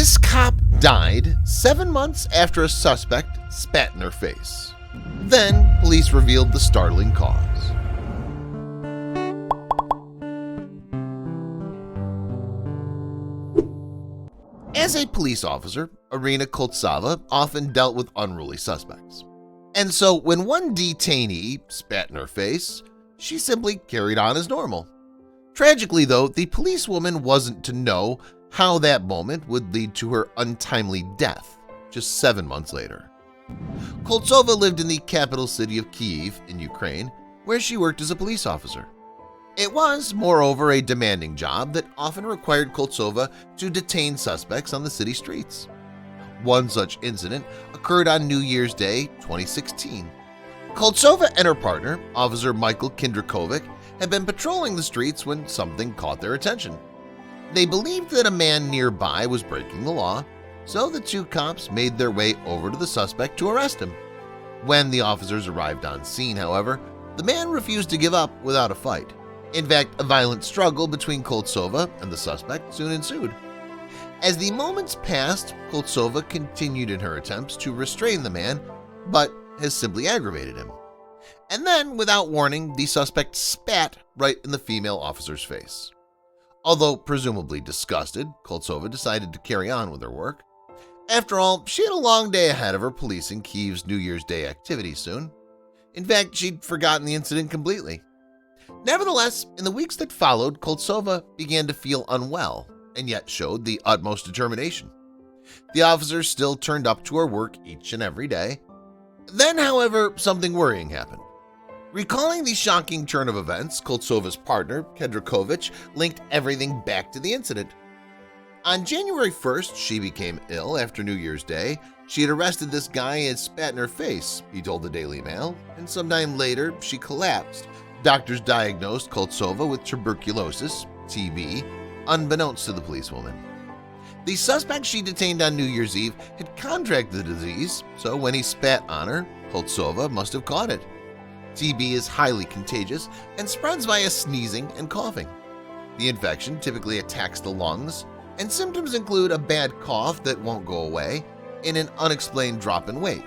This cop died 7 months after a suspect spat in her face. Then, police revealed the startling cause. As a police officer, Irena Coltsova often dealt with unruly suspects. And so when one detainee spat in her face, she simply carried on as normal. Tragically, though, the policewoman wasn't to know how that moment would lead to her untimely death just 7 months later. Coltsova lived in the capital city of Kyiv in Ukraine, where she worked as a police officer. It was, moreover, a demanding job that often required Coltsova to detain suspects on the city streets. One such incident occurred on New Year's Day 2016. Coltsova and her partner, Officer Michael Kindrakovic, had been patrolling the streets when something caught their attention. They believed that a man nearby was breaking the law, so the two cops made their way over to the suspect to arrest him. When the officers arrived on scene, however, the man refused to give up without a fight. In fact, a violent struggle between Coltsova and the suspect soon ensued. As the moments passed, Coltsova continued in her attempts to restrain the man, but has simply aggravated him. And then, without warning, the suspect spat right in the female officer's face. Although presumably disgusted, Coltsova decided to carry on with her work. After all, she had a long day ahead of her policing Kyiv's New Year's Day activities soon. In fact, she'd forgotten the incident completely. Nevertheless, in the weeks that followed, Coltsova began to feel unwell and yet showed the utmost determination. The officer still turned up to her work each and every day. Then, however, something worrying happened. Recalling the shocking turn of events, Koltsova's partner, Kindrakovic, linked everything back to the incident. On January 1st, she became ill after New Year's Day. She had arrested this guy and spat in her face, he told the Daily Mail, and sometime later she collapsed. Doctors diagnosed Coltsova with tuberculosis, TB, unbeknownst to the policewoman. The suspect she detained on New Year's Eve had contracted the disease, so when he spat on her, Coltsova must have caught it. TB is highly contagious and spreads via sneezing and coughing. The infection typically attacks the lungs, and symptoms include a bad cough that won't go away and an unexplained drop in weight.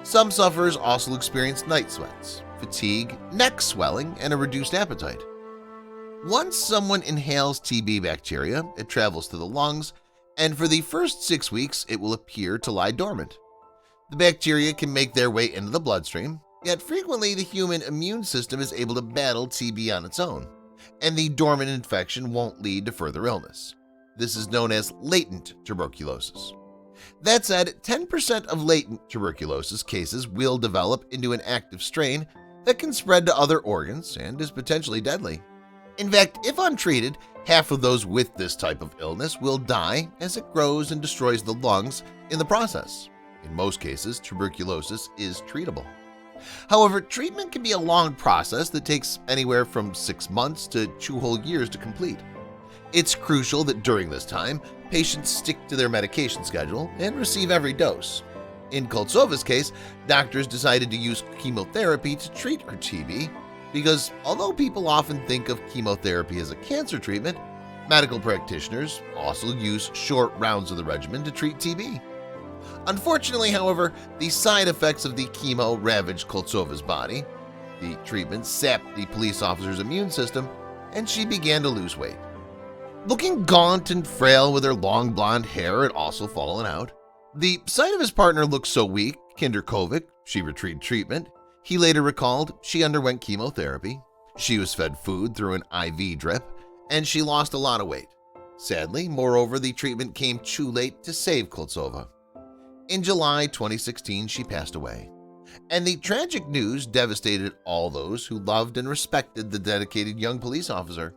Some sufferers also experience night sweats, fatigue, neck swelling, and a reduced appetite. Once someone inhales TB bacteria, it travels to the lungs, and for the first 6 weeks, it will appear to lie dormant. The bacteria can make their way into the bloodstream, yet frequently the human immune system is able to battle TB on its own, and the dormant infection won't lead to further illness. This is known as latent tuberculosis. That said, 10% of latent tuberculosis cases will develop into an active strain that can spread to other organs and is potentially deadly. In fact, if untreated, half of those with this type of illness will die as it grows and destroys the lungs in the process. In most cases, tuberculosis is treatable. However, treatment can be a long process that takes anywhere from 6 months to 2 whole years to complete. It's crucial that during this time, patients stick to their medication schedule and receive every dose. In Koltsova's case, doctors decided to use chemotherapy to treat her TB because although people often think of chemotherapy as a cancer treatment, medical practitioners also use short rounds of the regimen to treat TB. Unfortunately, however, the side effects of the chemo ravaged Koltsova's body. The treatment sapped the police officer's immune system, and she began to lose weight. Looking gaunt and frail with her long blonde hair had also fallen out. The sight of his partner looked so weak, Kindrakovic, she retreated treatment. He later recalled she underwent chemotherapy, she was fed food through an IV drip, and she lost a lot of weight. Sadly, moreover, the treatment came too late to save Koltsova. In July 2016, she passed away, and the tragic news devastated all those who loved and respected the dedicated young police officer.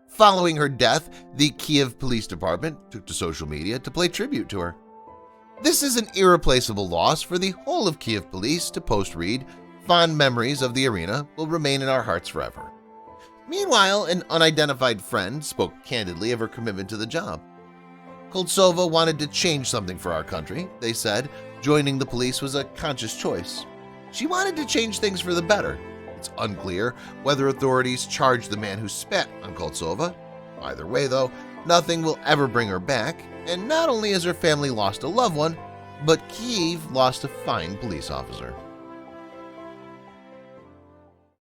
Following her death, the Kyiv Police Department took to social media to pay tribute to her. This is an irreplaceable loss for the whole of Kyiv Police to post-read, "Fond memories of the Irena will remain in our hearts forever." Meanwhile, an unidentified friend spoke candidly of her commitment to the job. Coltsova wanted to change something for our country, they said. Joining the police was a conscious choice. She wanted to change things for the better. It's unclear whether authorities charged the man who spat on Coltsova. Either way, though, nothing will ever bring her back, and not only has her family lost a loved one, but Kyiv lost a fine police officer.